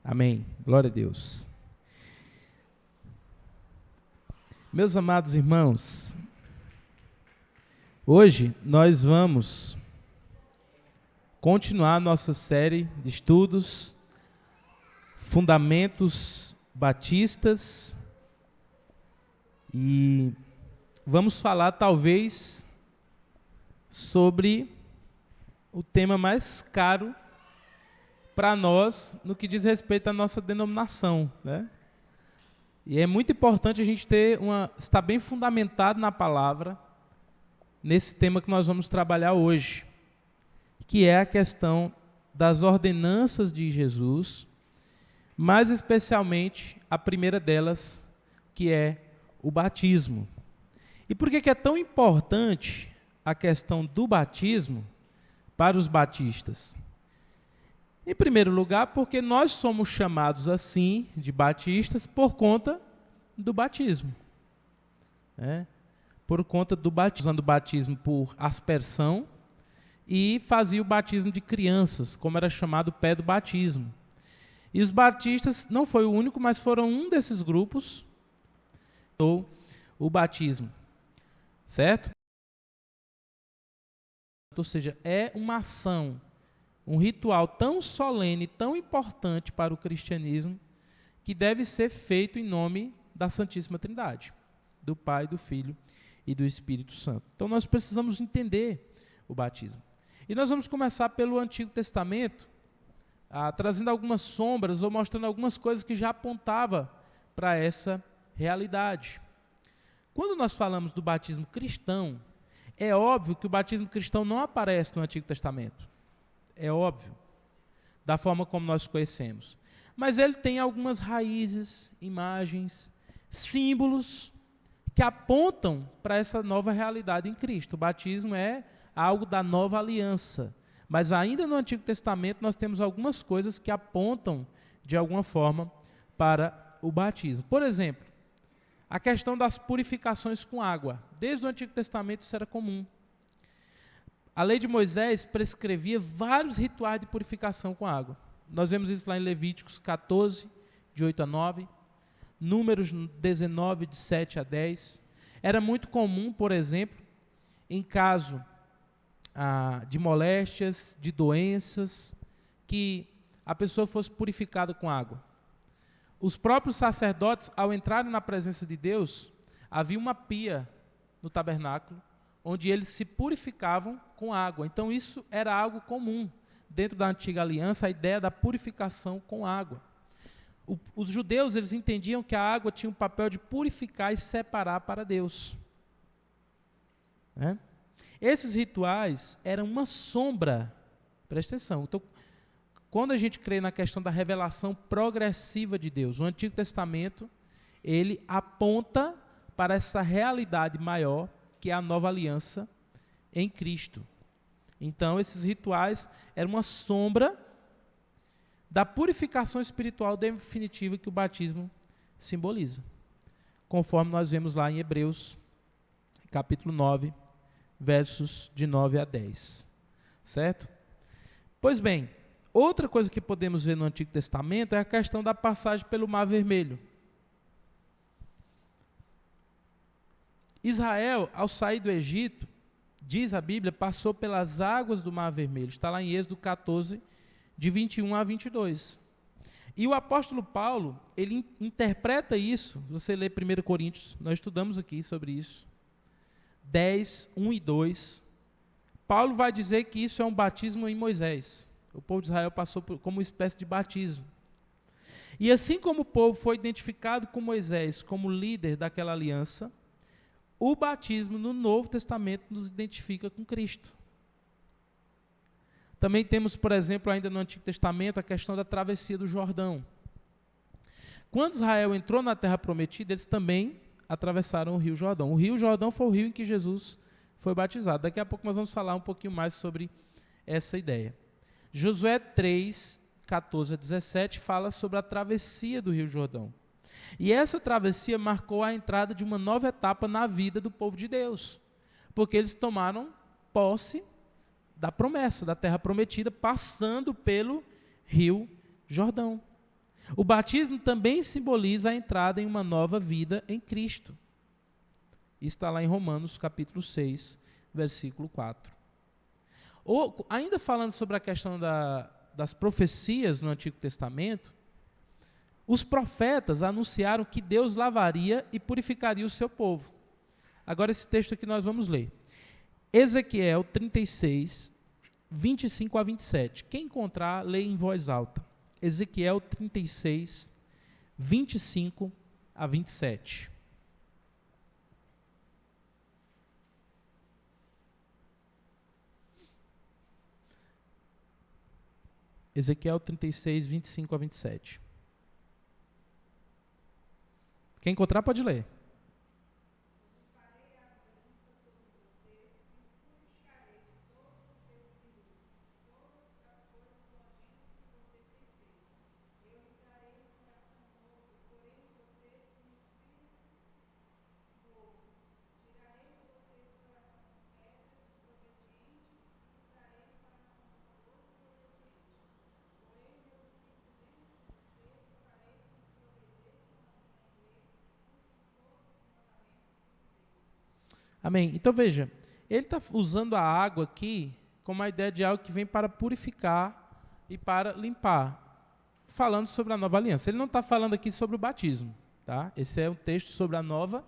Amém. Glória a Deus. Meus amados irmãos, hoje nós vamos continuar nossa série de estudos, Fundamentos Batistas, e vamos falar talvez sobre o tema mais caro para nós no que diz respeito à nossa denominação, né? E é muito importante a gente estar bem fundamentado na palavra nesse tema que nós vamos trabalhar hoje, que é a questão das ordenanças de Jesus, mais especialmente a primeira delas, que é o batismo. E por que é tão importante a questão do batismo para os batistas? Em primeiro lugar, porque nós somos chamados assim, de batistas, por conta do batismo. Por conta do batismo, usando o batismo por aspersão, e fazia o batismo de crianças, como era chamado o pé do batismo. E os batistas, não foi o único, mas foram um desses grupos, ou o batismo, certo? Ou seja, é uma ação, um ritual tão solene, tão importante para o cristianismo, que deve ser feito em nome da Santíssima Trindade, do Pai, do Filho e do Espírito Santo. Então nós precisamos entender o batismo. E nós vamos começar pelo Antigo Testamento, trazendo algumas sombras ou mostrando algumas coisas que já apontavam para essa realidade. Quando nós falamos do batismo cristão, é óbvio que o batismo cristão não aparece no Antigo Testamento. É óbvio, da forma como nós conhecemos. Mas ele tem algumas raízes, imagens, símbolos que apontam para essa nova realidade em Cristo. O batismo é algo da nova aliança. Mas ainda no Antigo Testamento nós temos algumas coisas que apontam, de alguma forma, para o batismo. Por exemplo, a questão das purificações com água. Desde o Antigo Testamento isso era comum. A lei de Moisés prescrevia vários rituais de purificação com água. Nós vemos isso lá em Levíticos 14, de 8 a 9, Números 19, de 7 a 10. Era muito comum, por exemplo, em caso de moléstias, de doenças, que a pessoa fosse purificada com água. Os próprios sacerdotes, ao entrarem na presença de Deus, havia uma pia no tabernáculo, onde eles se purificavam com água. Então isso era algo comum dentro da antiga aliança, a ideia da purificação com água. Os judeus, eles entendiam que a água tinha o papel de purificar e separar para Deus. Esses rituais eram uma sombra, presta atenção, então, quando a gente crê na questão da revelação progressiva de Deus, o Antigo Testamento, ele aponta para essa realidade maior, que é a nova aliança em Cristo. Então, esses rituais eram uma sombra da purificação espiritual definitiva que o batismo simboliza, conforme nós vemos lá em Hebreus, capítulo 9, versos de 9 a 10. Certo? Pois bem, outra coisa que podemos ver no Antigo Testamento é a questão da passagem pelo Mar Vermelho. Israel, ao sair do Egito, diz a Bíblia, passou pelas águas do Mar Vermelho. Está lá em Êxodo 14, de 21 a 22. E o apóstolo Paulo, ele interpreta isso, você lê 1 Coríntios, nós estudamos aqui sobre isso, 10, 1 e 2. Paulo vai dizer que isso é um batismo em Moisés. O povo de Israel passou como uma espécie de batismo. E assim como o povo foi identificado com Moisés como líder daquela aliança, o batismo no Novo Testamento nos identifica com Cristo. Também temos, por exemplo, ainda no Antigo Testamento, a questão da travessia do Jordão. Quando Israel entrou na Terra Prometida, eles também atravessaram o Rio Jordão. O Rio Jordão foi o rio em que Jesus foi batizado. Daqui a pouco nós vamos falar um pouquinho mais sobre essa ideia. Josué 3, 14 a 17, fala sobre a travessia do Rio Jordão. E essa travessia marcou a entrada de uma nova etapa na vida do povo de Deus, porque eles tomaram posse da promessa, da terra prometida, passando pelo Rio Jordão. O batismo também simboliza a entrada em uma nova vida em Cristo. Isso está lá em Romanos capítulo 6, versículo 4. Ainda falando sobre a questão das profecias no Antigo Testamento, os profetas anunciaram que Deus lavaria e purificaria o seu povo. Agora esse texto aqui nós vamos ler. Ezequiel 36, 25 a 27. Quem encontrar, lê em voz alta. Ezequiel 36, 25 a 27. Ezequiel 36, 25 a 27. Quem encontrar pode ler. Amém. Então veja, ele está usando a água aqui como a ideia de algo que vem para purificar e para limpar, falando sobre a nova aliança. Ele não está falando aqui sobre o batismo, tá? Esse é um texto sobre a nova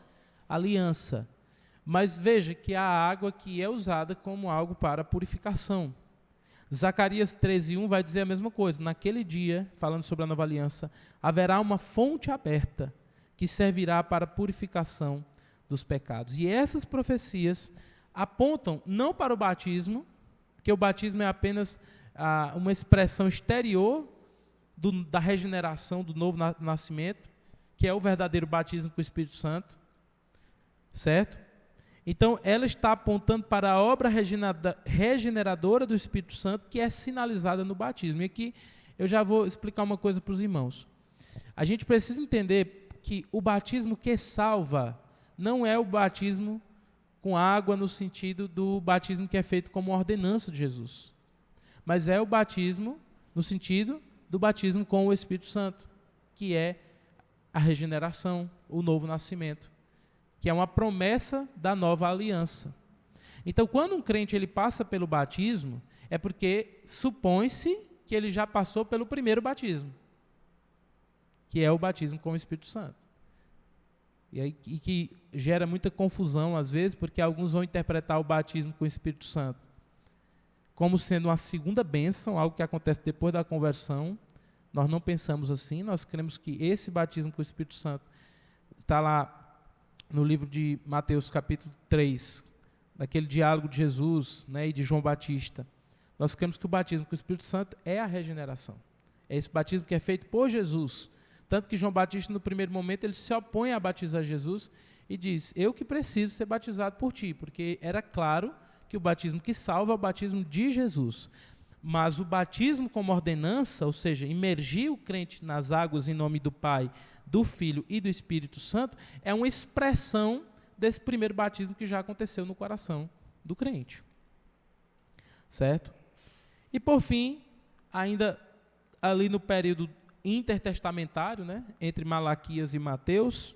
aliança. Mas veja que a água aqui é usada como algo para purificação. Zacarias 13:1 vai dizer a mesma coisa. Naquele dia, falando sobre a nova aliança, haverá uma fonte aberta que servirá para a purificação dos pecados. E essas profecias apontam não para o batismo, porque o batismo é apenas uma expressão exterior da regeneração, do novo nascimento, que é o verdadeiro batismo com o Espírito Santo, certo? Então, ela está apontando para a obra regeneradora do Espírito Santo, que é sinalizada no batismo. E aqui eu já vou explicar uma coisa para os irmãos. A gente precisa entender que o batismo que salva não é o batismo com água no sentido do batismo que é feito como ordenança de Jesus, mas é o batismo no sentido do batismo com o Espírito Santo, que é a regeneração, o novo nascimento, que é uma promessa da nova aliança. Então, quando um crente ele passa pelo batismo, é porque supõe-se que ele já passou pelo primeiro batismo, que é o batismo com o Espírito Santo. E que gera muita confusão às vezes, porque alguns vão interpretar o batismo com o Espírito Santo como sendo uma segunda bênção, algo que acontece depois da conversão. Nós não pensamos assim, nós cremos que esse batismo com o Espírito Santo está lá no livro de Mateus capítulo 3, daquele diálogo de Jesus, né, e de João Batista. Nós cremos que o batismo com o Espírito Santo é a regeneração. É esse batismo que é feito por Jesus. Tanto que João Batista, no primeiro momento, ele se opõe a batizar Jesus e diz, eu que preciso ser batizado por ti, porque era claro que o batismo que salva é o batismo de Jesus. Mas o batismo como ordenança, ou seja, imergir o crente nas águas em nome do Pai, do Filho e do Espírito Santo, é uma expressão desse primeiro batismo que já aconteceu no coração do crente. Certo? E por fim, ainda ali no período intertestamentário, né, entre Malaquias e Mateus,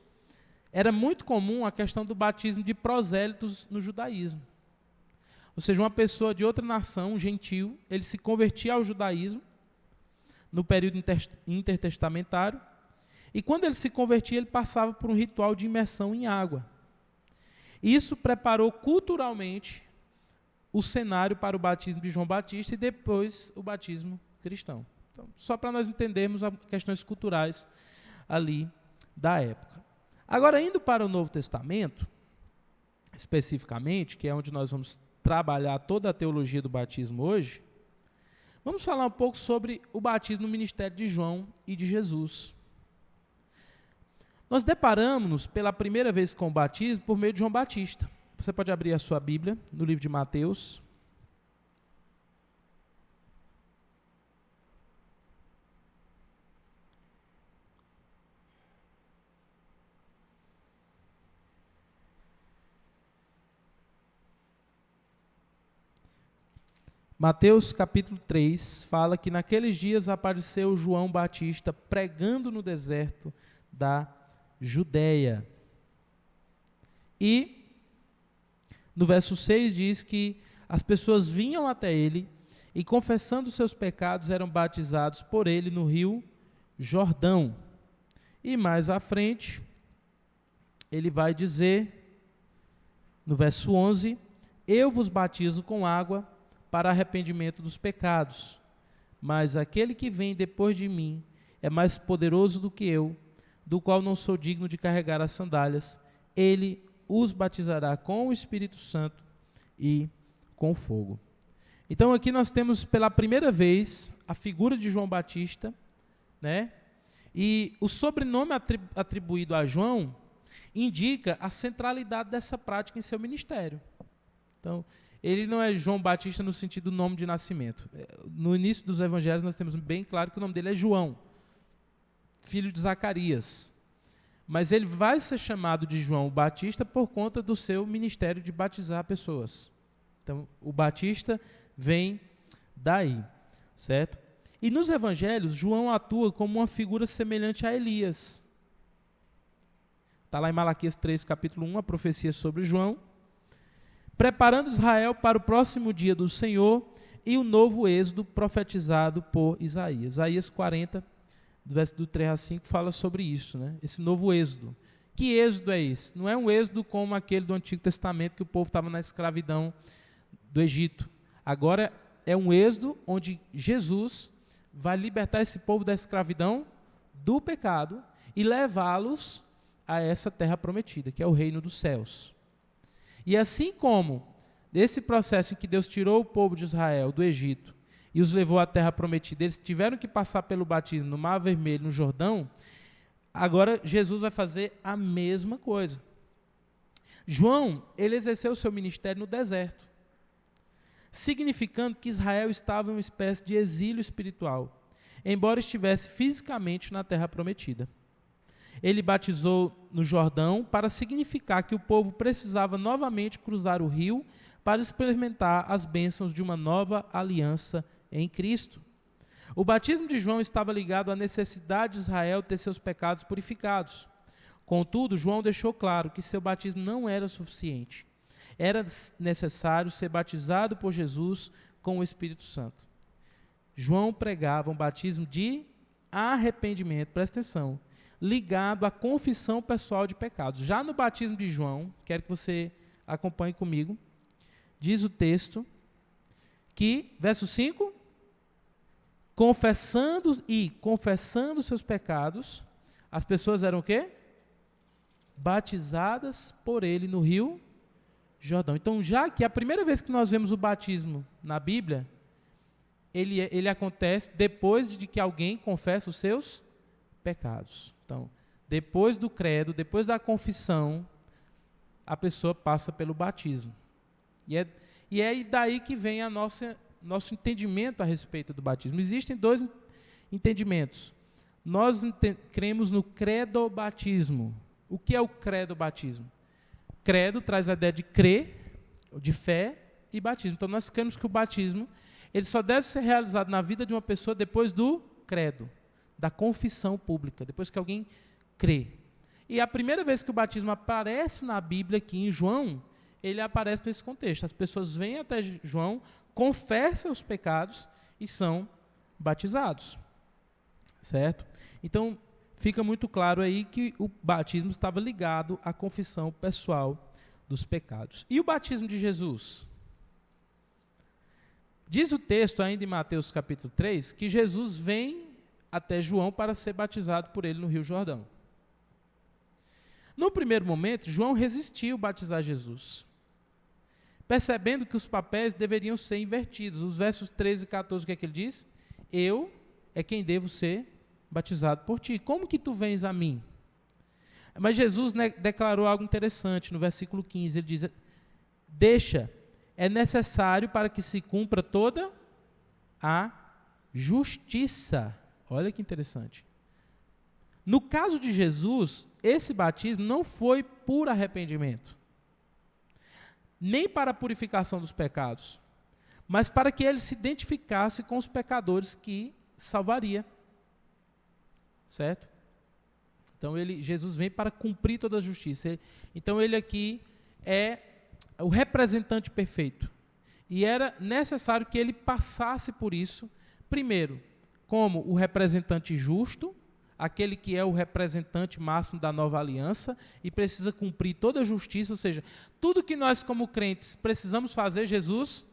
era muito comum a questão do batismo de prosélitos no judaísmo. Ou seja, uma pessoa de outra nação, um gentil, ele se convertia ao judaísmo no período intertestamentário, e quando ele se convertia, ele passava por um ritual de imersão em água. Isso preparou culturalmente o cenário para o batismo de João Batista e depois o batismo cristão. Então, só para nós entendermos as questões culturais ali da época. Agora, indo para o Novo Testamento, especificamente, que é onde nós vamos trabalhar toda a teologia do batismo hoje, vamos falar um pouco sobre o batismo no ministério de João e de Jesus. Nós deparamos-nos pela primeira vez com o batismo por meio de João Batista. Você pode abrir a sua Bíblia no livro de Mateus. Mateus capítulo 3 fala que naqueles dias apareceu João Batista pregando no deserto da Judéia. E no verso 6 diz que as pessoas vinham até ele e, confessando seus pecados, eram batizados por ele no rio Jordão. E mais à frente, ele vai dizer, no verso 11, eu vos batizo com água para arrependimento dos pecados, mas aquele que vem depois de mim é mais poderoso do que eu, do qual não sou digno de carregar as sandálias. Ele os batizará com o Espírito Santo e com fogo. Então aqui nós temos pela primeira vez a figura de João Batista, né? E o sobrenome atribuído a João indica a centralidade dessa prática em seu ministério. Então, ele não é João Batista no sentido do nome de nascimento. No início dos evangelhos nós temos bem claro que o nome dele é João, filho de Zacarias. Mas ele vai ser chamado de João Batista por conta do seu ministério de batizar pessoas. Então, o Batista vem daí, certo? E nos evangelhos, João atua como uma figura semelhante a Elias. Está lá em Malaquias 3, capítulo 1, a profecia sobre João. Preparando Israel para o próximo dia do Senhor e o novo êxodo profetizado por Isaías. Isaías 40, do verso do 3 a 5, fala sobre isso, né? Esse novo êxodo. Que êxodo é esse? Não é um êxodo como aquele do Antigo Testamento, que o povo estava na escravidão do Egito. Agora é um êxodo onde Jesus vai libertar esse povo da escravidão, do pecado, e levá-los a essa terra prometida, que é o reino dos céus. E assim como nesse processo em que Deus tirou o povo de Israel do Egito e os levou à terra prometida, eles tiveram que passar pelo batismo no Mar Vermelho, no Jordão, agora Jesus vai fazer a mesma coisa. João, ele exerceu o seu ministério no deserto, significando que Israel estava em uma espécie de exílio espiritual, embora estivesse fisicamente na terra prometida. Ele batizou no Jordão para significar que o povo precisava novamente cruzar o rio para experimentar as bênçãos de uma nova aliança em Cristo. O batismo de João estava ligado à necessidade de Israel ter seus pecados purificados. Contudo, João deixou claro que seu batismo não era suficiente. Era necessário ser batizado por Jesus com o Espírito Santo. João pregava um batismo de arrependimento, presta atenção, ligado à confissão pessoal de pecados. Já no batismo de João, quero que você acompanhe comigo, diz o texto que, verso 5, confessando seus pecados, as pessoas eram o quê? Batizadas por ele no rio Jordão. Então, já que a primeira vez que nós vemos o batismo na Bíblia, ele acontece depois de que alguém confessa os seus pecados. Então, depois do credo, depois da confissão, a pessoa passa pelo batismo. E é daí que vem nosso entendimento a respeito do batismo. Existem dois entendimentos. Nós cremos no credobatismo. O que é o credobatismo? Credo traz a ideia de crer, de fé e batismo. Então, nós cremos que o batismo ele só deve ser realizado na vida de uma pessoa depois do credo, da confissão pública, depois que alguém crê. E a primeira vez que o batismo aparece na Bíblia, aqui em João, ele aparece nesse contexto. As pessoas vêm até João, confessam os pecados e são batizados. Certo? Então, fica muito claro aí que o batismo estava ligado à confissão pessoal dos pecados. E o batismo de Jesus? Diz o texto ainda em Mateus capítulo 3, que Jesus vem até João para ser batizado por ele no Rio Jordão. No primeiro momento, João resistiu batizar Jesus, percebendo que os papéis deveriam ser invertidos. Os versos 13 e 14, o que é que ele diz? Eu é quem devo ser batizado por ti. Como que tu vens a mim? Mas Jesus declarou algo interessante no versículo 15. Ele diz, deixa, é necessário para que se cumpra toda a justiça. Olha que interessante. No caso de Jesus, esse batismo não foi por arrependimento, nem para a purificação dos pecados, mas para que ele se identificasse com os pecadores que salvaria. Certo? Então, Jesus vem para cumprir toda a justiça. Então, ele aqui é o representante perfeito. E era necessário que ele passasse por isso, primeiro, como o representante justo, aquele que é o representante máximo da nova aliança e precisa cumprir toda a justiça, ou seja, tudo que nós como crentes precisamos fazer, Jesus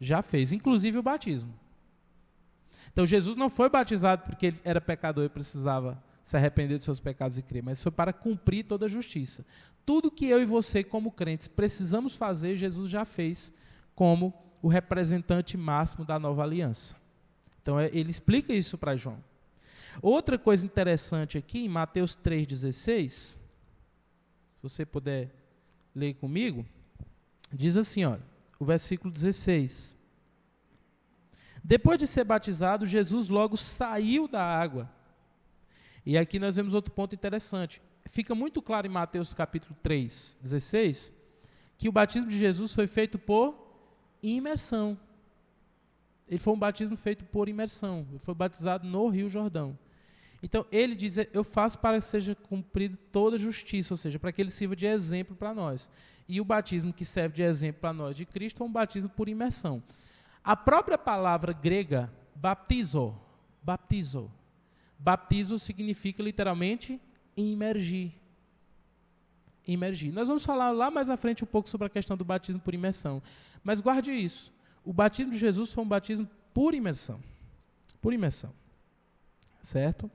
já fez, inclusive o batismo. Então, Jesus não foi batizado porque ele era pecador e precisava se arrepender dos seus pecados e crer, mas foi para cumprir toda a justiça. Tudo que eu e você, como crentes, precisamos fazer, Jesus já fez como o representante máximo da nova aliança. Então, ele explica isso para João. Outra coisa interessante aqui, em Mateus 3,16, se você puder ler comigo, diz assim, olha, o versículo 16. Depois de ser batizado, Jesus logo saiu da água. E aqui nós vemos outro ponto interessante. Fica muito claro em Mateus capítulo 3,16, que o batismo de Jesus foi feito por imersão. Ele foi um batismo feito por imersão. Ele foi batizado no Rio Jordão. Então, ele diz, eu faço para que seja cumprida toda a justiça, ou seja, para que ele sirva de exemplo para nós. E o batismo que serve de exemplo para nós de Cristo é um batismo por imersão. A própria palavra grega, baptizo significa literalmente imergir. Imergir. Nós vamos falar lá mais à frente um pouco sobre a questão do batismo por imersão. Mas guarde isso. O batismo de Jesus foi um batismo por imersão. Por imersão. Certo?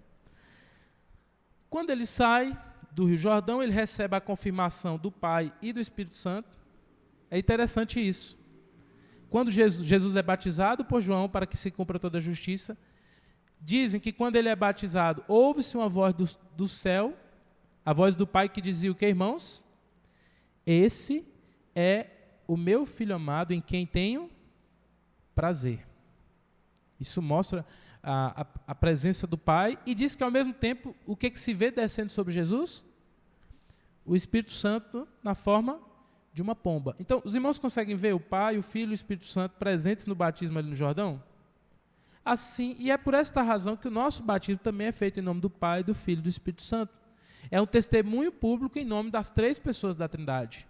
Quando ele sai do Rio Jordão, ele recebe a confirmação do Pai e do Espírito Santo. É interessante isso. Quando Jesus é batizado por João para que se cumpra toda a justiça, dizem que quando ele é batizado, ouve-se uma voz do céu, a voz do Pai que dizia o que, irmãos? Esse é o meu Filho amado em quem tenho prazer. Isso mostra a presença do Pai e diz que ao mesmo tempo, o que se vê descendo sobre Jesus? O Espírito Santo na forma de uma pomba. Então, os irmãos conseguem ver o Pai, o Filho e o Espírito Santo presentes no batismo ali no Jordão? Assim, e é por esta razão que o nosso batismo também é feito em nome do Pai, do Filho e do Espírito Santo. É um testemunho público em nome das três pessoas da Trindade,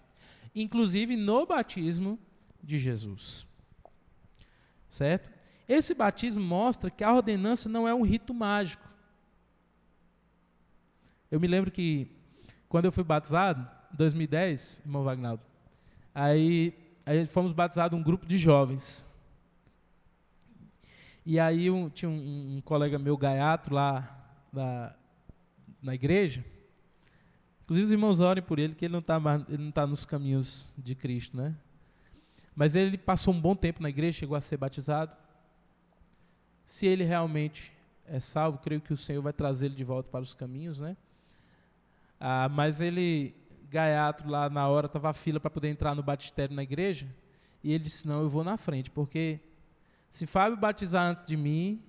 inclusive no batismo de Jesus. Certo? Esse batismo mostra que a ordenança não é um rito mágico. Eu me lembro que, quando eu fui batizado, em 2010, irmão Wagnaldo, aí fomos batizados um grupo de jovens. E aí tinha um colega meu gaiato lá na igreja. Inclusive os irmãos orem por ele, que ele não tá nos caminhos de Cristo, né? Mas ele passou um bom tempo na igreja, chegou a ser batizado. Se ele realmente é salvo, creio que o Senhor vai trazer ele de volta para os caminhos, né? Mas ele, gaiato, lá na hora, estava a fila para poder entrar no batistério na igreja, e ele disse, não, eu vou na frente, porque se Fábio batizar antes de mim,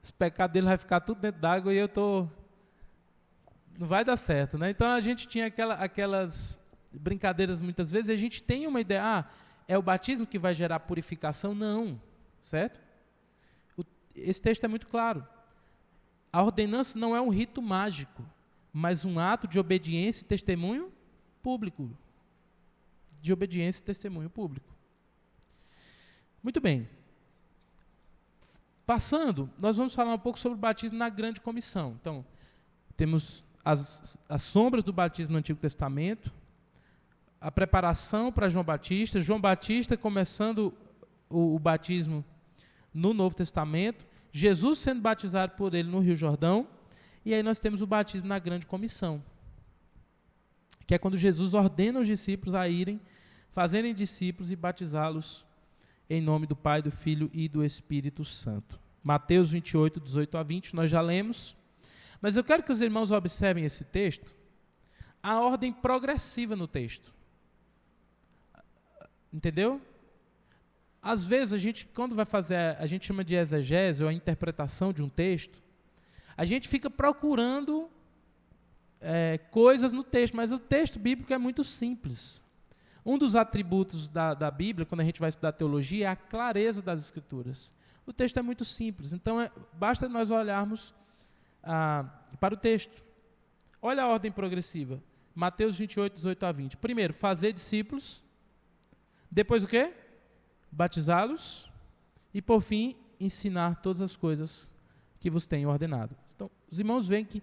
os pecados dele vai ficar tudo dentro d'água e não vai dar certo, né? Então a gente tinha aquelas brincadeiras muitas vezes, e a gente tem uma ideia, é o batismo que vai gerar purificação? Não, certo? Esse texto é muito claro. A ordenança não é um rito mágico, mas um ato de obediência e testemunho público. De obediência e testemunho público. Muito bem. Passando, nós vamos falar um pouco sobre o batismo na grande comissão. Então, temos as sombras do batismo no Antigo Testamento, a preparação para João Batista começando o batismo no Novo Testamento, Jesus sendo batizado por ele no Rio Jordão, e aí nós temos o batismo na grande comissão, que é quando Jesus ordena os discípulos a irem, fazerem discípulos e batizá-los em nome do Pai, do Filho e do Espírito Santo. Mateus 28, 18 a 20, nós já lemos, mas eu quero que os irmãos observem esse texto, a ordem progressiva no texto. Entendeu? Às vezes, a gente, quando vai fazer, a gente chama de exegese, ou a interpretação de um texto, a gente fica procurando coisas no texto, mas o texto bíblico é muito simples. Um dos atributos da Bíblia, quando a gente vai estudar teologia, é a clareza das Escrituras. O texto é muito simples, então basta nós olharmos para o texto. Olha a ordem progressiva. Mateus 28, 18 a 20. Primeiro, fazer discípulos. Depois o quê? Batizá-los. E por fim, ensinar todas as coisas que vos tenho ordenado. Então, os irmãos veem que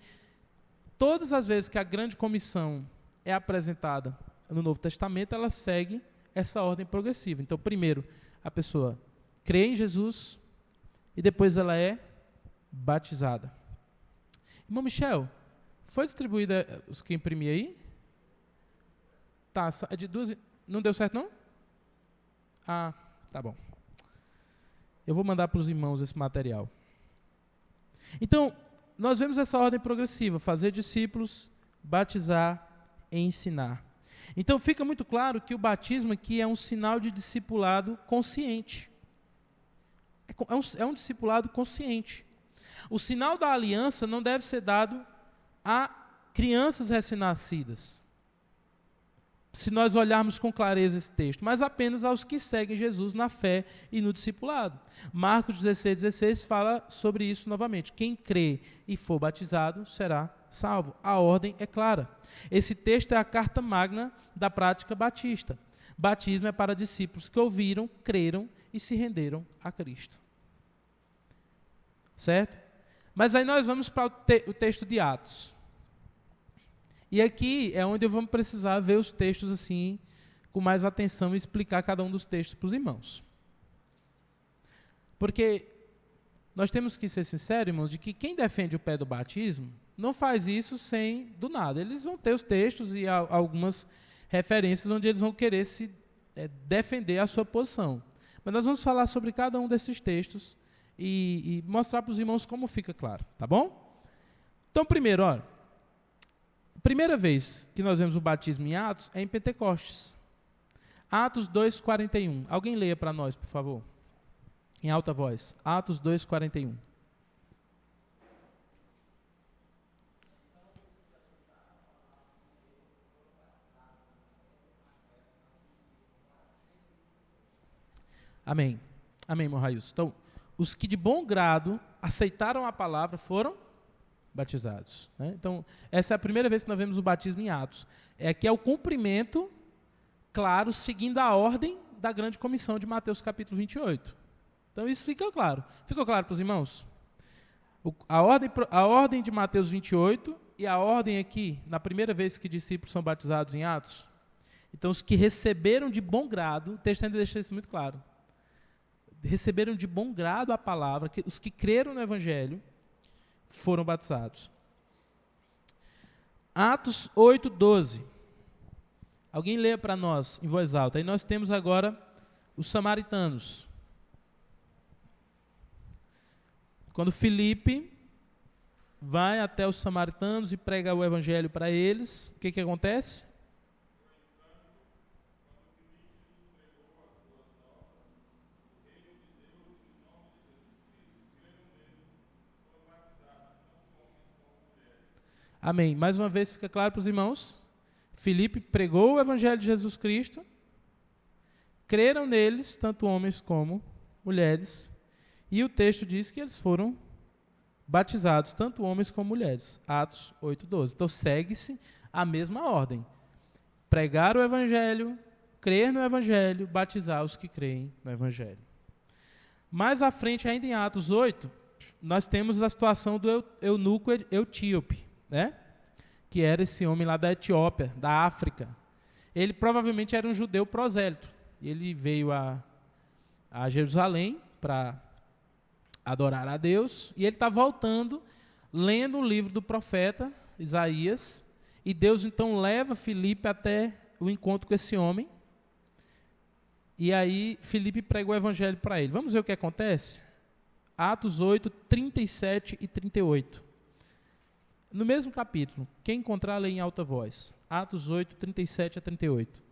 todas as vezes que a grande comissão é apresentada no Novo Testamento, ela segue essa ordem progressiva. Então, primeiro, a pessoa crê em Jesus e depois ela é batizada. Irmão Michel, foi distribuída os que imprimi aí? Tá, é de duas. Não deu certo, não? Ah, tá bom. Eu vou mandar para os irmãos esse material. Então, nós vemos essa ordem progressiva: fazer discípulos, batizar e ensinar. Então, fica muito claro que o batismo aqui é um sinal de discipulado consciente. É um discipulado consciente. O sinal da aliança não deve ser dado a crianças recém-nascidas, se nós olharmos com clareza esse texto, mas apenas aos que seguem Jesus na fé e no discipulado. Marcos 16 fala sobre isso novamente. Quem crê e for batizado será salvo. A ordem é clara. Esse texto é a carta magna da prática batista. Batismo é para discípulos que ouviram, creram e se renderam a Cristo. Certo? Mas aí nós vamos para o texto de Atos. E aqui é onde eu vou precisar ver os textos assim, com mais atenção e explicar cada um dos textos para os irmãos. Porque nós temos que ser sinceros, irmãos, de que quem defende o pé do batismo não faz isso sem do nada. Eles vão ter os textos e algumas referências onde eles vão querer defender a sua posição. Mas nós vamos falar sobre cada um desses textos e mostrar para os irmãos como fica claro, tá bom? Então, primeiro, olha. A primeira vez que nós vemos o batismo em Atos é em Pentecostes. Atos 2:41. Alguém leia para nós, por favor. Em alta voz. Atos 2:41. Amém. Amém, irmão Railson. Então, os que de bom grado aceitaram a palavra foram batizados. Né? Então, essa é a primeira vez que nós vemos o batismo em Atos. Aqui é o cumprimento, claro, seguindo a ordem da grande comissão de Mateus capítulo 28. Então, isso fica claro. Ficou claro para os irmãos? A ordem de Mateus 28 e a ordem aqui, na primeira vez que discípulos são batizados em Atos. Então, os que receberam de bom grado, o texto ainda deixa isso muito claro, receberam de bom grado a palavra, os que creram no Evangelho, foram batizados. Atos 8:12. Alguém leia para nós em voz alta. Aí nós temos agora os samaritanos. Quando Filipe vai até os samaritanos e prega o evangelho para eles, o que acontece? Amém. Mais uma vez fica claro para os irmãos. Filipe pregou o evangelho de Jesus Cristo. Creram neles, tanto homens como mulheres. E o texto diz que eles foram batizados, tanto homens como mulheres. Atos 8:12. Então segue-se a mesma ordem. Pregar o evangelho, crer no evangelho, batizar os que creem no evangelho. Mais à frente, ainda em Atos 8, nós temos a situação do eunuco etíope, né? Que era esse homem lá da Etiópia, da África. Ele provavelmente era um judeu prosélito. Ele veio a Jerusalém para adorar a Deus, e ele está voltando, lendo o livro do profeta Isaías, e Deus então leva Filipe até o encontro com esse homem, e aí Filipe prega o evangelho para ele. Vamos ver o que acontece? Atos 8, 37 e 38. No mesmo capítulo, quem encontrar, lê em alta voz. Atos 8, 37 a 38.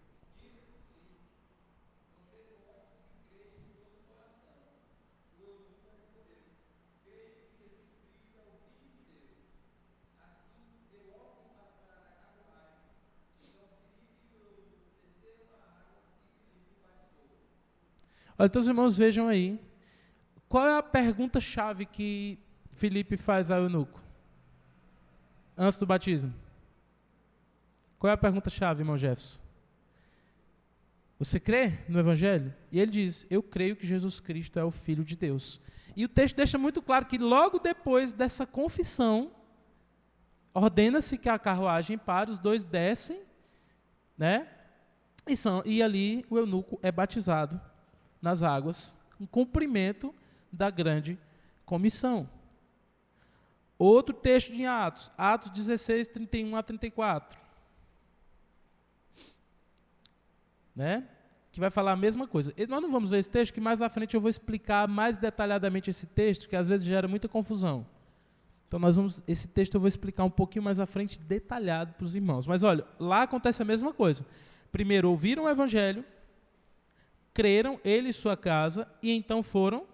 Olha, então os irmãos vejam aí. Qual é a pergunta-chave que Filipe faz ao eunuco? Antes do batismo. Qual é a pergunta-chave, irmão Jefferson? Você crê no Evangelho? E ele diz, eu creio que Jesus Cristo é o Filho de Deus. E o texto deixa muito claro que logo depois dessa confissão, ordena-se que a carruagem pare, os dois descem, né? E ali o eunuco é batizado nas águas, em cumprimento da grande comissão. Outro texto de Atos, Atos 16, 31 a 34. Né? Que vai falar a mesma coisa. E nós não vamos ler esse texto, que mais à frente eu vou explicar mais detalhadamente esse texto, que às vezes gera muita confusão. Então esse texto eu vou explicar um pouquinho mais à frente, detalhado para os irmãos. Mas olha, lá acontece a mesma coisa. Primeiro ouviram o Evangelho, creram, ele e sua casa, e então foram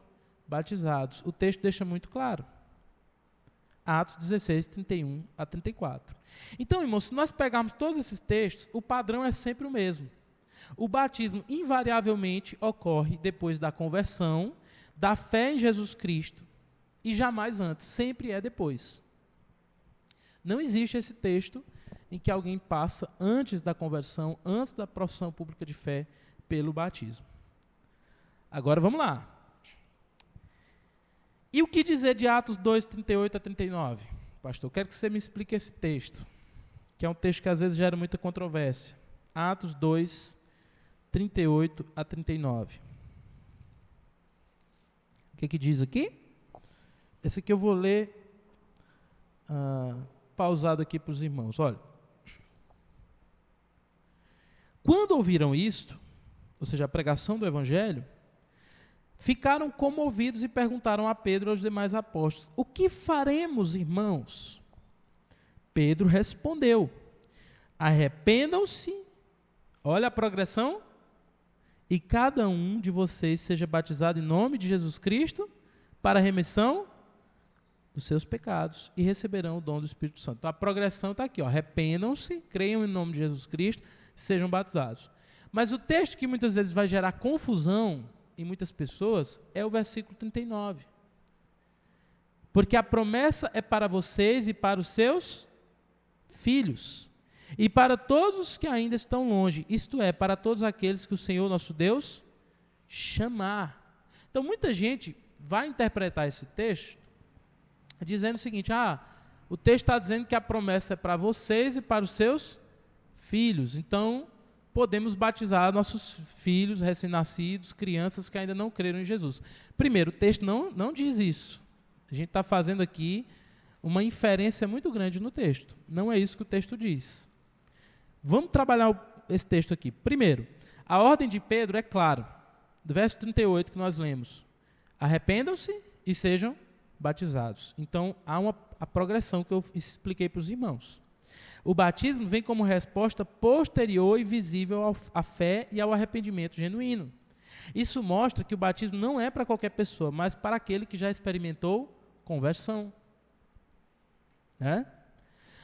batizados. O texto deixa muito claro. Atos 16, 31 a 34. Então, irmãos, se nós pegarmos todos esses textos, o padrão é sempre o mesmo. O batismo invariavelmente ocorre depois da conversão, da fé em Jesus Cristo, e jamais antes, sempre é depois. Não existe esse texto em que alguém passa antes da conversão, antes da profissão pública de fé, pelo batismo. Agora vamos lá. E o que dizer de Atos 2, 38 a 39? Pastor, eu quero que você me explique esse texto, que é um texto que às vezes gera muita controvérsia. Atos 2, 38 a 39. O que diz aqui? Esse aqui eu vou ler pausado aqui para os irmãos. Olha. Quando ouviram isto, ou seja, a pregação do Evangelho, ficaram comovidos e perguntaram a Pedro e aos demais apóstolos, o que faremos, irmãos? Pedro respondeu, arrependam-se, olha a progressão, e cada um de vocês seja batizado em nome de Jesus Cristo para a remissão dos seus pecados e receberão o dom do Espírito Santo. Então a progressão está aqui, arrependam-se, creiam em nome de Jesus Cristo, sejam batizados. Mas o texto que muitas vezes vai gerar confusão em muitas pessoas é o versículo 39. Porque a promessa é para vocês e para os seus filhos, e para todos os que ainda estão longe, isto é, para todos aqueles que o Senhor nosso Deus chamar. Então muita gente vai interpretar esse texto dizendo o seguinte, o texto está dizendo que a promessa é para vocês e para os seus filhos, então podemos batizar nossos filhos recém-nascidos, crianças que ainda não creram em Jesus. Primeiro, o texto não diz isso. A gente está fazendo aqui uma inferência muito grande no texto. Não é isso que o texto diz. Vamos trabalhar esse texto aqui. Primeiro, a ordem de Pedro é clara. Do verso 38 que nós lemos. Arrependam-se e sejam batizados. Então, há a progressão que eu expliquei para os irmãos. O batismo vem como resposta posterior e visível à fé e ao arrependimento genuíno. Isso mostra que o batismo não é para qualquer pessoa, mas para aquele que já experimentou conversão. Né?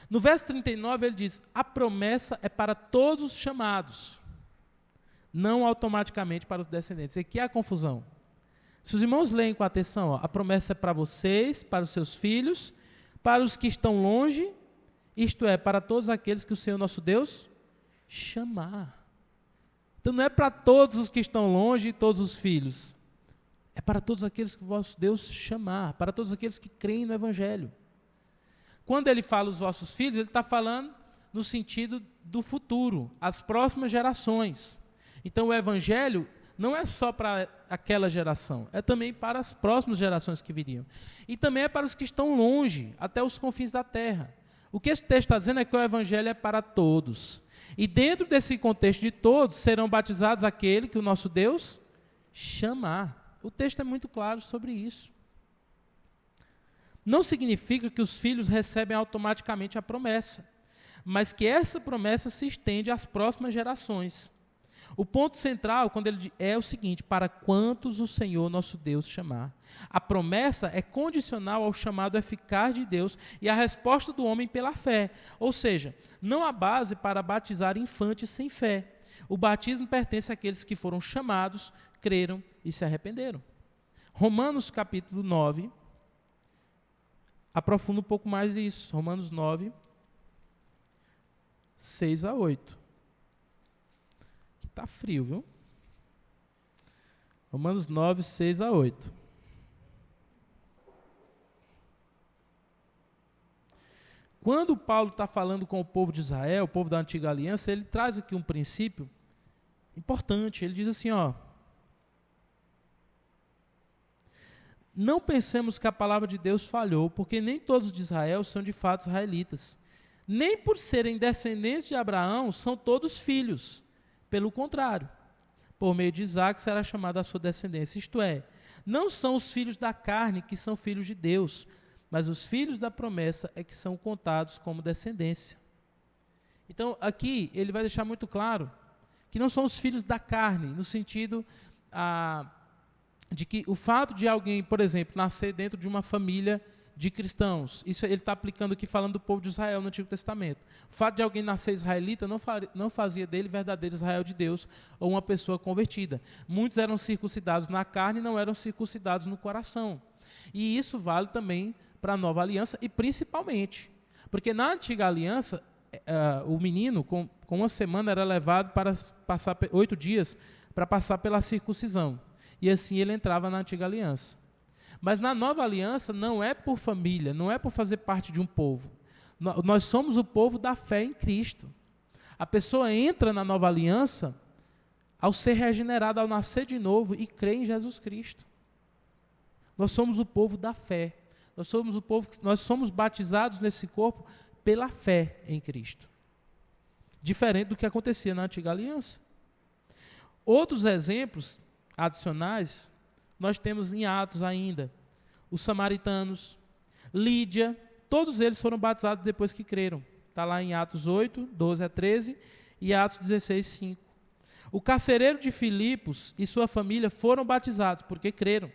No verso 39 ele diz, a promessa é para todos os chamados, não automaticamente para os descendentes. Aqui é a confusão. Se os irmãos leem com atenção, a promessa é para vocês, para os seus filhos, para os que estão longe, isto é, para todos aqueles que o Senhor nosso Deus chamar. Então não é para todos os que estão longe e todos os filhos. É para todos aqueles que o vosso Deus chamar, para todos aqueles que creem no Evangelho. Quando ele fala os vossos filhos, ele está falando no sentido do futuro, as próximas gerações. Então o Evangelho não é só para aquela geração, é também para as próximas gerações que viriam. E também é para os que estão longe, até os confins da terra. O que esse texto está dizendo é que o Evangelho é para todos. E dentro desse contexto de todos, serão batizados aquele que o nosso Deus chamar. O texto é muito claro sobre isso. Não significa que os filhos recebem automaticamente a promessa, mas que essa promessa se estende às próximas gerações. O ponto central quando ele é o seguinte, para quantos o Senhor nosso Deus chamar. A promessa é condicional ao chamado eficaz de Deus e à resposta do homem pela fé. Ou seja, não há base para batizar infantes sem fé. O batismo pertence àqueles que foram chamados, creram e se arrependeram. Romanos capítulo 9, aprofunda um pouco mais isso. Romanos 9, 6 a 8. Que está frio, viu? Romanos 9, 6 a 8. Quando Paulo está falando com o povo de Israel, o povo da antiga aliança, ele traz aqui um princípio importante. Ele diz assim, ó: não pensemos que a palavra de Deus falhou, porque nem todos de Israel são de fato israelitas. Nem por serem descendentes de Abraão são todos filhos. Pelo contrário, por meio de Isaque será chamada a sua descendência. Isto é, não são os filhos da carne que são filhos de Deus, mas os filhos da promessa é que são contados como descendência. Então, aqui, ele vai deixar muito claro que não são os filhos da carne, no sentido de que o fato de alguém, por exemplo, nascer dentro de uma família de cristãos, isso ele está aplicando aqui, falando do povo de Israel no Antigo Testamento. O fato de alguém nascer israelita não fazia dele verdadeiro Israel de Deus ou uma pessoa convertida. Muitos eram circuncidados na carne e não eram circuncidados no coração. E isso vale também para a nova aliança, e principalmente, porque na antiga aliança, o menino, com uma semana, era levado para passar 8 dias para passar pela circuncisão. E assim ele entrava na antiga aliança. Mas na nova aliança não é por família, não é por fazer parte de um povo. Nós somos o povo da fé em Cristo. A pessoa entra na nova aliança ao ser regenerada, ao nascer de novo e crer em Jesus Cristo. Nós somos o povo da fé. Nós somos batizados nesse corpo pela fé em Cristo. Diferente do que acontecia na antiga aliança. Outros exemplos adicionais nós temos em Atos ainda. Os samaritanos, Lídia, todos eles foram batizados depois que creram. Está lá em Atos 8, 12 a 13 e Atos 16, 5. O carcereiro de Filipos e sua família foram batizados porque creram.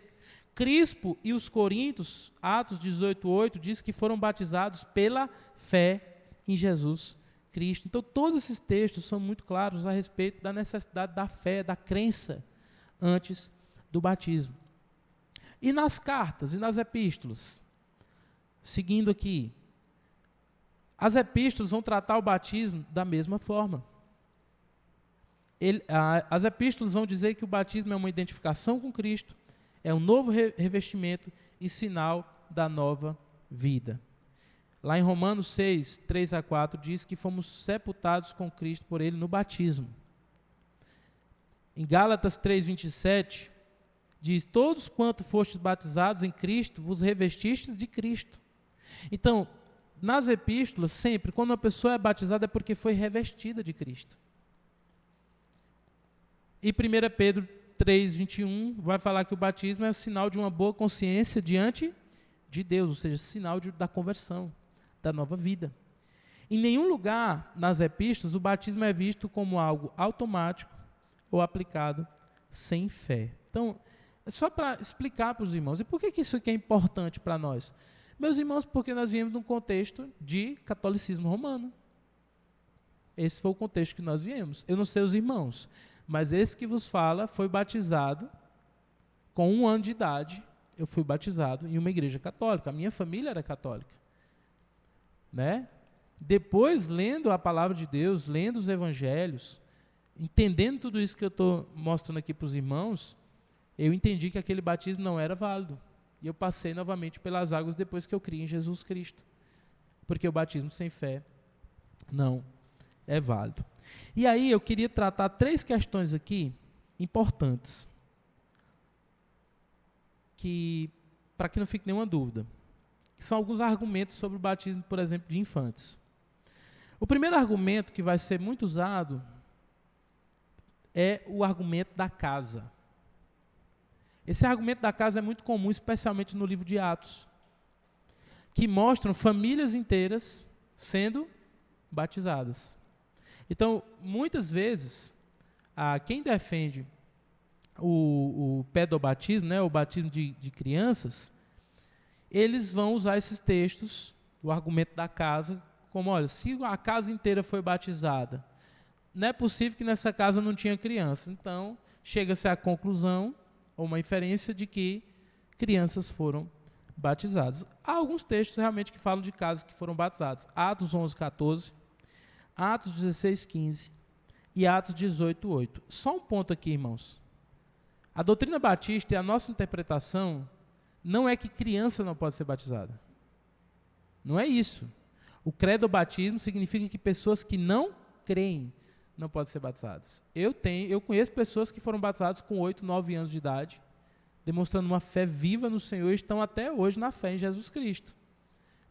Crispo e os coríntios, Atos 18, 8, diz que foram batizados pela fé em Jesus Cristo. Então, todos esses textos são muito claros a respeito da necessidade da fé, da crença, antes do batismo. E nas cartas e nas epístolas, seguindo aqui, as epístolas vão tratar o batismo da mesma forma. As epístolas vão dizer que o batismo é uma identificação com Cristo, é um novo revestimento e sinal da nova vida. Lá em Romanos 6, 3 a 4, diz que fomos sepultados com Cristo por Ele no batismo. Em Gálatas 3, 27, diz: todos quanto fostes batizados em Cristo, vos revestistes de Cristo. Então, nas epístolas, sempre, quando uma pessoa é batizada, é porque foi revestida de Cristo. E 1 Pedro 3, 21, vai falar que o batismo é o sinal de uma boa consciência diante de Deus, ou seja, sinal da conversão, da nova vida. Em nenhum lugar nas epístolas o batismo é visto como algo automático ou aplicado sem fé. Então, é só para explicar para os irmãos. E por que isso aqui é importante para nós? Meus irmãos, porque nós viemos de um contexto de catolicismo romano. Esse foi o contexto que nós viemos. Eu não sei os irmãos, mas esse que vos fala foi batizado com 1 ano de idade. Eu fui batizado em uma igreja católica. A minha família era católica. Né? Depois, lendo a palavra de Deus, lendo os evangelhos, entendendo tudo isso que eu estou mostrando aqui para os irmãos, eu entendi que aquele batismo não era válido. E eu passei novamente pelas águas depois que eu criei em Jesus Cristo. Porque o batismo sem fé não é válido. E aí eu queria tratar 3 questões aqui importantes, para que não fique nenhuma dúvida, que são alguns argumentos sobre o batismo, por exemplo, de infantes. O primeiro argumento que vai ser muito usado é o argumento da casa. Esse argumento da casa é muito comum, especialmente no livro de Atos, que mostram famílias inteiras sendo batizadas. Então, muitas vezes, quem defende o pedobatismo, né, o batismo de crianças, eles vão usar esses textos, o argumento da casa, como, olha, se a casa inteira foi batizada, não é possível que nessa casa não tinha criança. Então, chega-se à conclusão, ou uma inferência, de que crianças foram batizadas. Há alguns textos realmente que falam de casos que foram batizados. Atos 11:14, Atos 16:15 e Atos 18:8. Só um ponto aqui, irmãos. A doutrina batista e a nossa interpretação não é que criança não pode ser batizada. Não é isso. O credo batismo significa que pessoas que não creem não podem ser batizadas. Eu conheço pessoas que foram batizadas com 8, 9 anos de idade, demonstrando uma fé viva no Senhor e estão até hoje na fé em Jesus Cristo.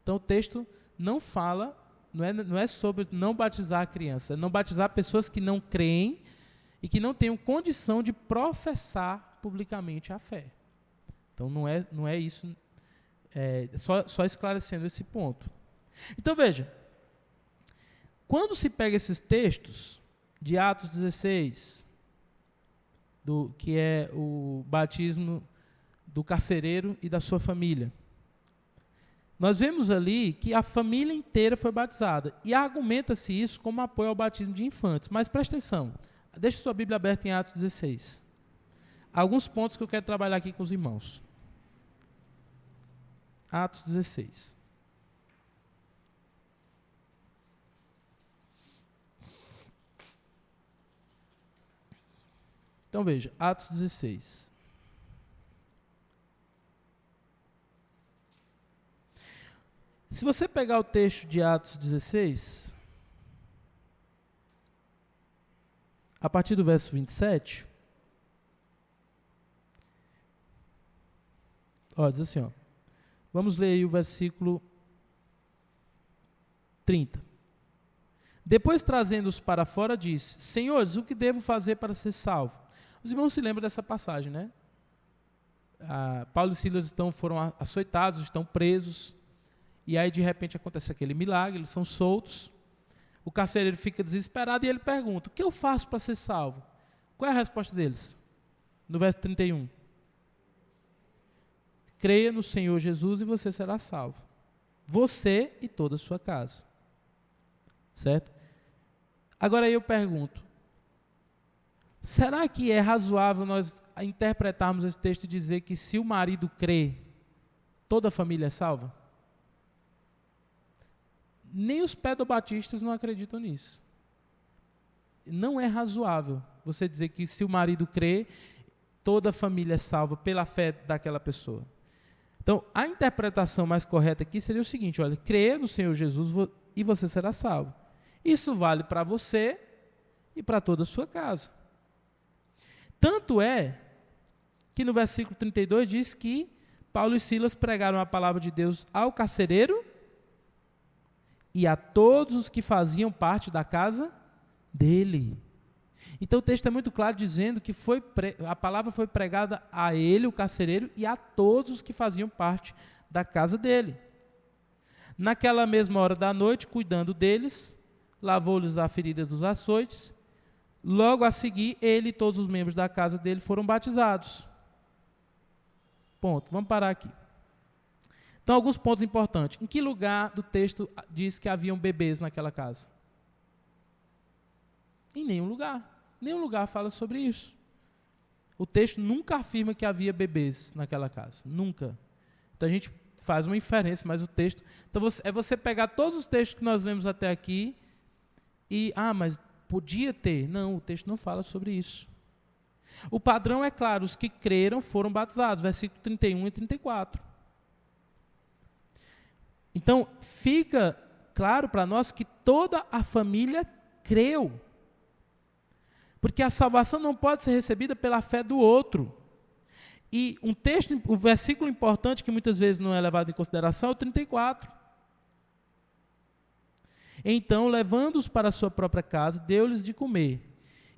Então o texto não fala, não é sobre não batizar a criança, é não batizar pessoas que não creem e que não tenham condição de professar publicamente a fé. Então não é isso, só esclarecendo esse ponto. Então veja, quando se pega esses textos de Atos 16, que é o batismo do carcereiro e da sua família, nós vemos ali que a família inteira foi batizada, e argumenta-se isso como apoio ao batismo de infantes. Mas presta atenção, deixa sua Bíblia aberta em Atos 16. Alguns pontos que eu quero trabalhar aqui com os irmãos. Atos 16. Então veja, Atos 16. Se você pegar o texto de Atos 16, a partir do verso 27, diz assim, vamos ler aí o versículo 30. Depois, trazendo-os para fora, disse: Senhores, o que devo fazer para ser salvo? Os irmãos se lembram dessa passagem, né? Paulo e Silas foram açoitados, estão presos, e aí de repente acontece aquele milagre, eles são soltos, o carcereiro fica desesperado e ele pergunta: o que eu faço para ser salvo? Qual é a resposta deles? No verso 31. Creia no Senhor Jesus e você será salvo. Você e toda a sua casa. Certo? Agora eu pergunto, será que é razoável nós interpretarmos esse texto e dizer que se o marido crê, toda a família é salva? Nem os pedobatistas não acreditam nisso. Não é razoável você dizer que se o marido crê, toda a família é salva pela fé daquela pessoa. Então, a interpretação mais correta aqui seria o seguinte: olha, creia no Senhor Jesus e você será salvo. Isso vale para você e para toda a sua casa. Tanto é que no versículo 32 diz que Paulo e Silas pregaram a palavra de Deus ao carcereiro e a todos os que faziam parte da casa dele. Então o texto é muito claro dizendo que a palavra foi pregada a ele, o carcereiro, e a todos os que faziam parte da casa dele. Naquela mesma hora da noite, cuidando deles, lavou-lhes a ferida dos açoites. Logo a seguir, ele e todos os membros da casa dele foram batizados. Ponto. Vamos parar aqui. Então, alguns pontos importantes. Em que lugar do texto diz que haviam bebês naquela casa? Em nenhum lugar. Nenhum lugar fala sobre isso. O texto nunca afirma que havia bebês naquela casa. Nunca. Então, a gente faz uma inferência, mas o texto... Então, é você pegar todos os textos que nós lemos até aqui e... mas podia ter. Não, o texto não fala sobre isso. O padrão é claro, os que creram foram batizados, versículo 31 e 34. Então, fica claro para nós que toda a família creu. Porque a salvação não pode ser recebida pela fé do outro. E um versículo importante que muitas vezes não é levado em consideração é o 34. Então, levando-os para a sua própria casa, deu-lhes de comer.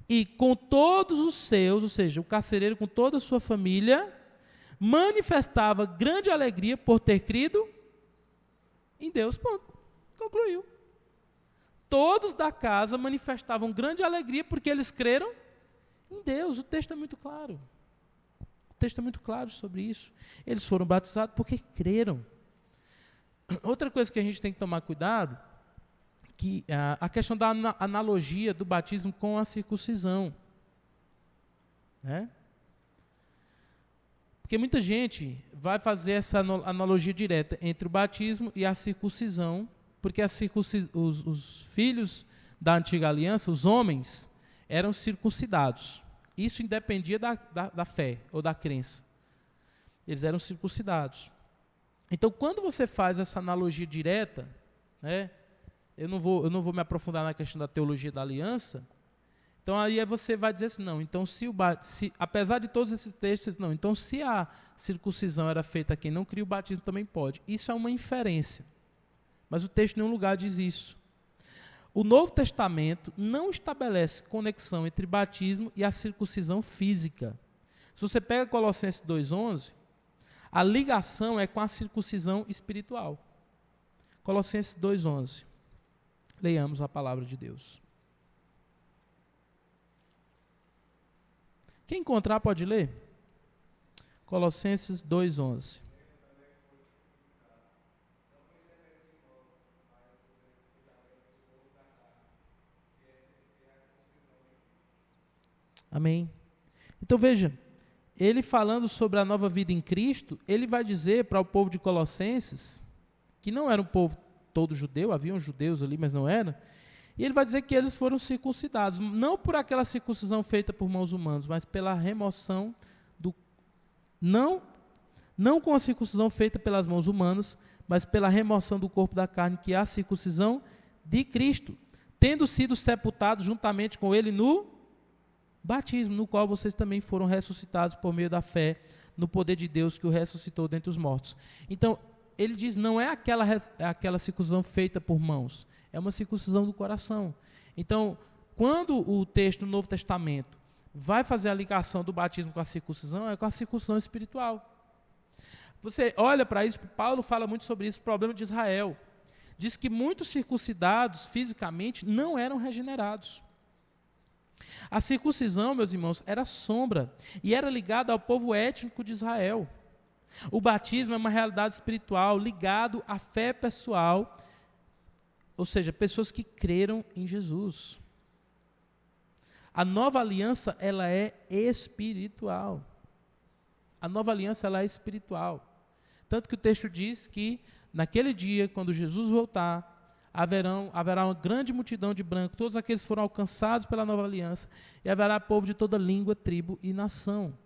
E com todos os seus, ou seja, o carcereiro com toda a sua família, manifestava grande alegria por ter crido em Deus. Ponto. Concluiu. Todos da casa manifestavam grande alegria porque eles creram em Deus. O texto é muito claro. O texto é muito claro sobre isso. Eles foram batizados porque creram. Outra coisa que a gente tem que tomar cuidado, que a questão da analogia do batismo com a circuncisão. né? Porque muita gente vai fazer essa analogia direta entre o batismo e a circuncisão, porque os filhos da antiga aliança, os homens, eram circuncidados. Isso independia da fé ou da crença. Eles eram circuncidados. Então, quando você faz essa analogia direta, né, eu não vou me aprofundar na questão da teologia da aliança. Então, aí você vai dizer assim, não, então apesar de todos esses textos, não, então se a circuncisão era feita a quem não cria, o batismo também pode. Isso é uma inferência, mas o texto em nenhum lugar diz isso. O Novo Testamento não estabelece conexão entre batismo e a circuncisão física. Se você pega Colossenses 2,11, a ligação é com a circuncisão espiritual. Colossenses 2,11. Leiamos a palavra de Deus. Quem encontrar pode ler? Colossenses 2,11. Amém. Então veja, ele falando sobre a nova vida em Cristo, ele vai dizer para o povo de Colossenses, que não era um povo todo judeu, haviam judeus ali, mas não era, e ele vai dizer que eles foram circuncidados, não por aquela circuncisão feita por mãos humanas, mas pela remoção não com a circuncisão feita pelas mãos humanas, mas pela remoção do corpo da carne, que é a circuncisão de Cristo, tendo sido sepultados juntamente com ele no batismo, no qual vocês também foram ressuscitados por meio da fé no poder de Deus que o ressuscitou dentre os mortos. Então, ele diz, não é aquela circuncisão feita por mãos, é uma circuncisão do coração. Então, quando o texto do Novo Testamento vai fazer a ligação do batismo com a circuncisão, é com a circuncisão espiritual. Você olha para isso, Paulo fala muito sobre isso, o problema de Israel. Diz que muitos circuncidados fisicamente não eram regenerados. A circuncisão, meus irmãos, era sombra e era ligada ao povo étnico de Israel. O batismo é uma realidade espiritual ligado à fé pessoal, ou seja, pessoas que creram em Jesus. A nova aliança, ela é espiritual. A nova aliança, ela é espiritual. Tanto que o texto diz que naquele dia, quando Jesus voltar, haverá uma grande multidão de brancos, todos aqueles foram alcançados pela nova aliança, e haverá povo de toda língua, tribo e nação.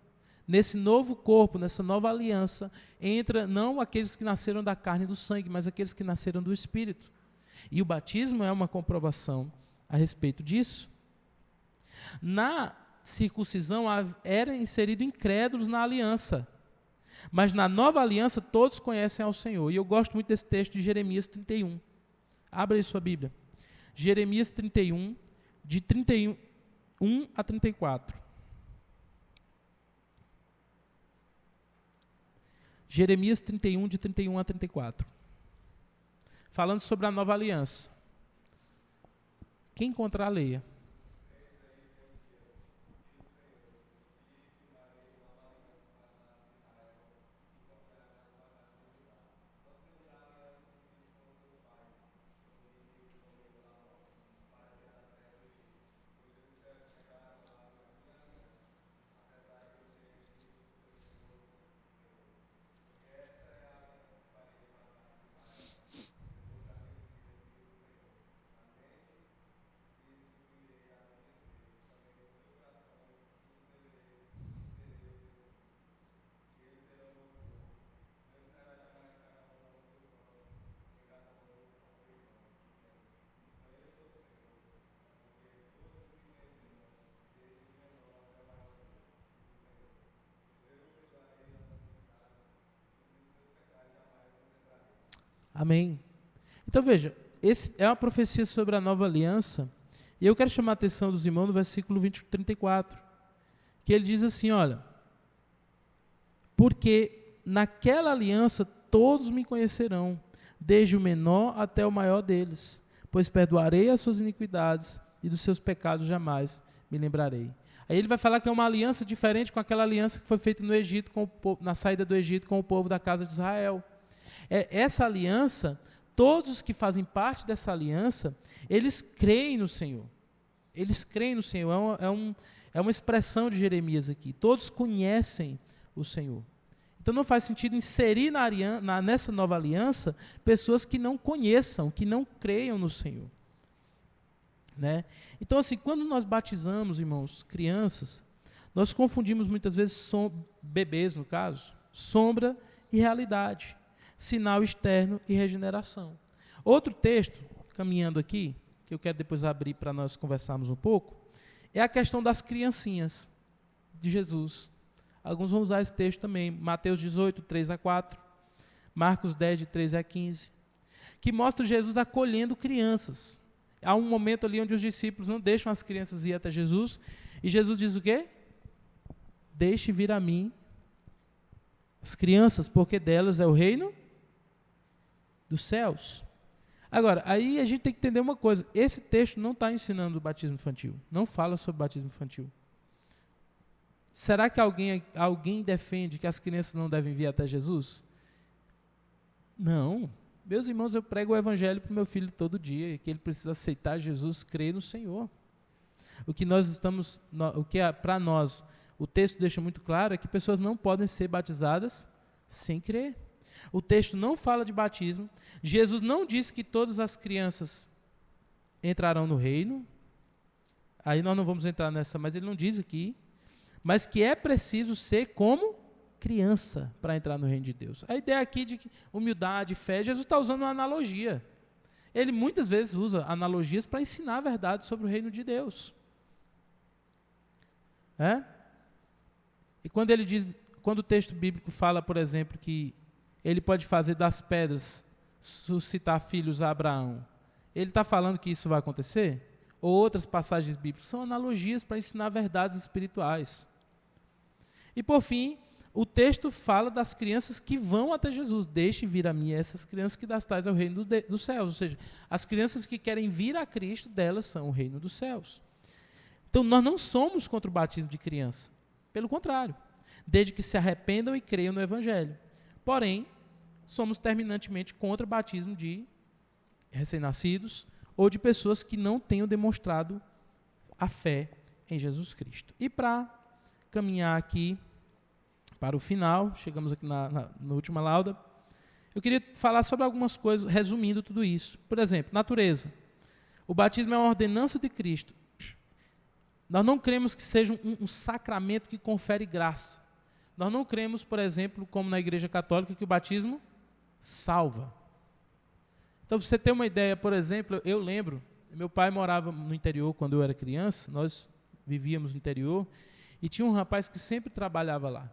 Nesse novo corpo, nessa nova aliança, entra não aqueles que nasceram da carne e do sangue, mas aqueles que nasceram do Espírito. E o batismo é uma comprovação a respeito disso. Na circuncisão eram inseridos incrédulos na aliança, mas na nova aliança todos conhecem ao Senhor. E eu gosto muito desse texto de Jeremias 31. Abra aí sua Bíblia. Jeremias 31, de 31 a 34. Jeremias 31, de 31 a 34. Falando sobre a nova aliança. Quem encontrar, leia. Amém. Então veja, essa é uma profecia sobre a nova aliança, e eu quero chamar a atenção dos irmãos no versículo 34, que ele diz assim, olha, porque naquela aliança todos me conhecerão, desde o menor até o maior deles, pois perdoarei as suas iniquidades e dos seus pecados jamais me lembrarei. Aí ele vai falar que é uma aliança diferente com aquela aliança que foi feita no Egito, na saída do Egito com o povo da casa de Israel. Essa aliança, todos os que fazem parte dessa aliança, eles creem no Senhor. Eles creem no Senhor. É uma expressão de Jeremias aqui. Todos conhecem o Senhor. Então não faz sentido inserir nessa nova aliança pessoas que não conheçam, que não creiam no Senhor. Né? Então, assim, quando nós batizamos, irmãos, crianças, nós confundimos muitas vezes, bebês no caso, sombra e realidade, sinal externo e regeneração. Outro texto, caminhando aqui, que eu quero depois abrir para nós conversarmos um pouco, é a questão das criancinhas de Jesus. Alguns vão usar esse texto também, Mateus 18, 3-4, Marcos 10, de 13-15, que mostra Jesus acolhendo crianças. Há um momento ali onde os discípulos não deixam as crianças ir até Jesus, e Jesus diz o quê? Deixe vir a mim as crianças, porque delas é o reino dos céus. Agora, aí a gente tem que entender uma coisa, esse texto não está ensinando o batismo infantil, não fala sobre batismo infantil. Será que alguém defende que as crianças não devem vir até Jesus? Não. Meus irmãos, eu prego o evangelho para o meu filho todo dia, que ele precisa aceitar Jesus, crer no Senhor. Para nós, o texto deixa muito claro é que pessoas não podem ser batizadas sem crer. O texto não fala de batismo. Jesus não disse que todas as crianças entrarão no reino. Aí nós não vamos entrar nessa, mas ele não diz aqui. Mas que é preciso ser como criança para entrar no reino de Deus. A ideia aqui de humildade, fé, Jesus está usando uma analogia. Ele muitas vezes usa analogias para ensinar a verdade sobre o reino de Deus. E quando o texto bíblico fala, por exemplo, que ele pode fazer das pedras suscitar filhos a Abraão, ele está falando que isso vai acontecer? Ou outras passagens bíblicas são analogias para ensinar verdades espirituais. E por fim, o texto fala das crianças que vão até Jesus. Deixe vir a mim essas crianças que das tais é o reino dos céus. Ou seja, as crianças que querem vir a Cristo, delas são o reino dos céus. Então nós não somos contra o batismo de criança. Pelo contrário, desde que se arrependam e creiam no Evangelho. Porém, somos terminantemente contra o batismo de recém-nascidos ou de pessoas que não tenham demonstrado a fé em Jesus Cristo. E para caminhar aqui para o final, chegamos aqui na última lauda, eu queria falar sobre algumas coisas, resumindo tudo isso. Por exemplo, natureza. O batismo é uma ordenança de Cristo. Nós não cremos que seja um sacramento que confere graça. Nós não cremos, por exemplo, como na Igreja Católica, que o batismo salva. Então, você tem uma ideia, por exemplo, eu lembro, meu pai morava no interior quando eu era criança, nós vivíamos no interior, e tinha um rapaz que sempre trabalhava lá.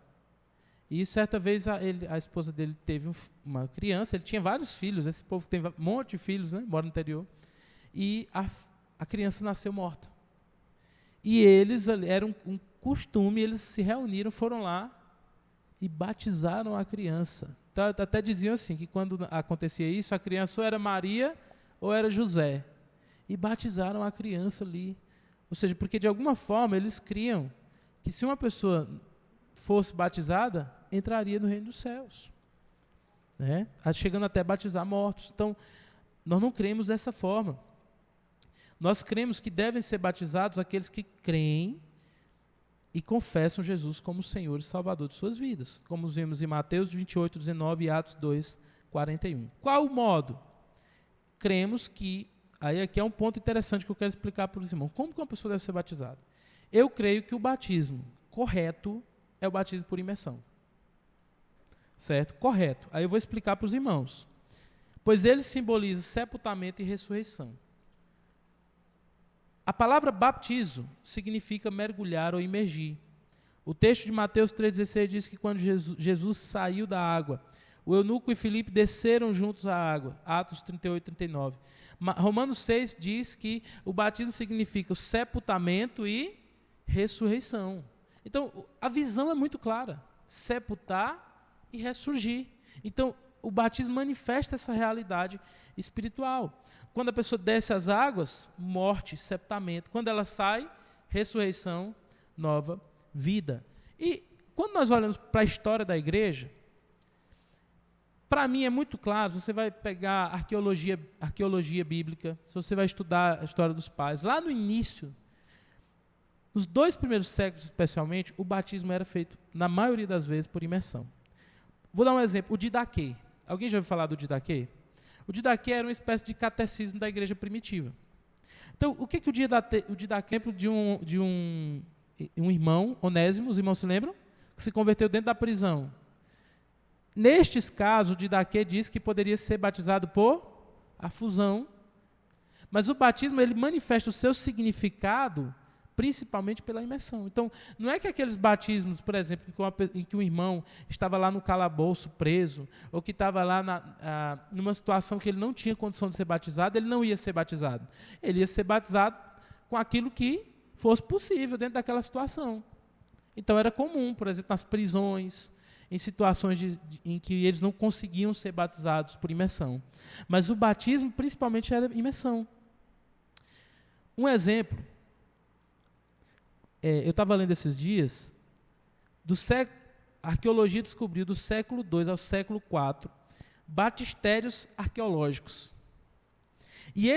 E certa vez a esposa dele teve uma criança, ele tinha vários filhos, esse povo tem um monte de filhos, né, mora no interior, e a criança nasceu morta. E eles, era um costume, eles se reuniram, foram lá e batizaram a criança. Então, até diziam assim, que quando acontecia isso, a criança ou era Maria ou era José. E batizaram a criança ali. Ou seja, porque de alguma forma eles criam que se uma pessoa fosse batizada, entraria no reino dos céus. Né? Chegando até batizar mortos. Então, nós não cremos dessa forma. Nós cremos que devem ser batizados aqueles que creem e confessam Jesus como Senhor e Salvador de suas vidas, como vimos em Mateus 28, 19 e Atos 2, 41. Qual o modo? Cremos que, aí aqui é um ponto interessante que eu quero explicar para os irmãos, como que uma pessoa deve ser batizada? Eu creio que o batismo correto é o batismo por imersão. Certo? Correto. Aí eu vou explicar para os irmãos. Pois ele simboliza sepultamento e ressurreição. A palavra baptizo significa mergulhar ou imergir. O texto de Mateus 3,16 diz que quando Jesus saiu da água, o eunuco e Filipe desceram juntos à água. Atos 38, 39. Romanos 6 diz que o batismo significa o sepultamento e ressurreição. Então, a visão é muito clara. Sepultar e ressurgir. Então, o batismo manifesta essa realidade espiritual. Quando a pessoa desce as águas, morte, sepultamento. Quando ela sai, ressurreição, nova vida. E quando nós olhamos para a história da igreja, para mim é muito claro, você vai pegar arqueologia bíblica, se você vai estudar a história dos pais, lá no início, Nos 2 primeiros séculos, especialmente, o batismo era feito, na maioria das vezes, por imersão. Vou dar um exemplo, o didaquê. Alguém já ouviu falar do didaquê? O didaquê era uma espécie de catecismo da igreja primitiva. Então, o que o didaquê de um irmão, Onésimo, os irmãos se lembram? Que se converteu dentro da prisão. Nestes casos, o didaquê diz que poderia ser batizado por afusão. Mas o batismo, ele manifesta o seu significado principalmente pela imersão. Então, não é que aqueles batismos, por exemplo, em que um irmão estava lá no calabouço preso, ou que estava lá numa situação que ele não tinha condição de ser batizado, ele não ia ser batizado. Ele ia ser batizado com aquilo que fosse possível dentro daquela situação. Então, era comum, por exemplo, nas prisões, em situações em que eles não conseguiam ser batizados por imersão. Mas o batismo, principalmente, era imersão. Um exemplo, eu estava lendo esses dias, a arqueologia descobriu do século II ao século IV batistérios arqueológicos. E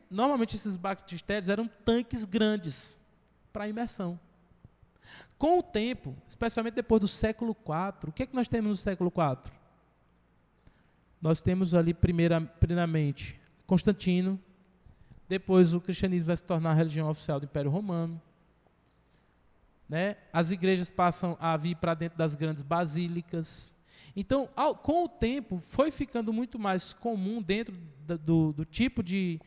normalmente esses batistérios eram tanques grandes para imersão. Com o tempo, especialmente depois do século IV, o que nós temos no século IV? Nós temos ali, primeiramente, Constantino, depois o cristianismo vai se tornar a religião oficial do Império Romano, né? As igrejas passam a vir para dentro das grandes basílicas. Então, com o tempo, foi ficando muito mais comum dentro do tipo de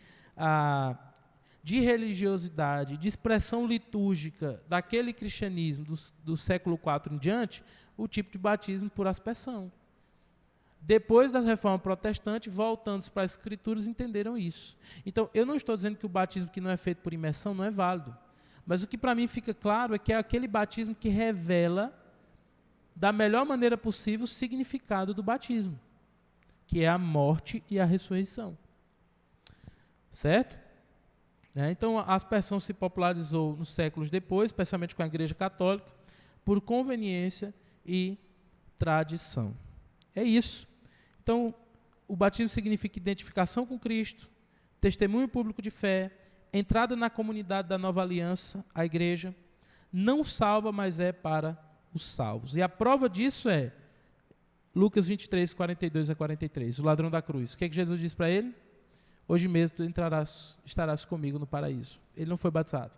religiosidade, de expressão litúrgica daquele cristianismo do século IV em diante, o tipo de batismo por aspersão. Depois da reforma protestante, voltando para as escrituras, entenderam isso. Então, eu não estou dizendo que o batismo que não é feito por imersão não é válido. Mas o que para mim fica claro é que é aquele batismo que revela da melhor maneira possível o significado do batismo, que é a morte e a ressurreição. Certo? Então, a aspersão se popularizou nos séculos depois, especialmente com a Igreja Católica, por conveniência e tradição. É isso. Então, o batismo significa identificação com Cristo, testemunho público de fé, entrada na comunidade da nova aliança, a igreja, não salva, mas é para os salvos. E a prova disso é Lucas 23, 42 a 43, o ladrão da cruz. O que Jesus diz para ele? Hoje mesmo tu estarás comigo no paraíso. Ele não foi batizado.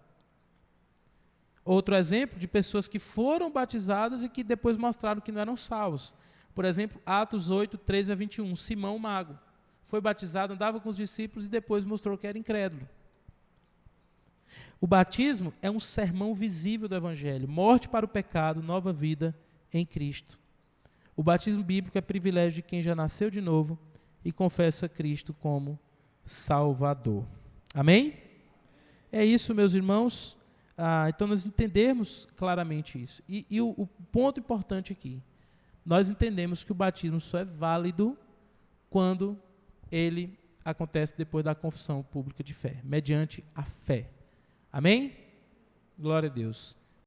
Outro exemplo de pessoas que foram batizadas e que depois mostraram que não eram salvos. Por exemplo, Atos 8, 13 a 21, Simão Mago. Foi batizado, andava com os discípulos e depois mostrou que era incrédulo. O batismo é um sermão visível do Evangelho. Morte para o pecado, nova vida em Cristo. O batismo bíblico é privilégio de quem já nasceu de novo e confessa Cristo como Salvador. Amém? É isso, meus irmãos. Então, nós entendemos claramente isso. E o ponto importante aqui, nós entendemos que o batismo só é válido quando ele acontece depois da confissão pública de fé, mediante a fé. Amém? Glória a Deus.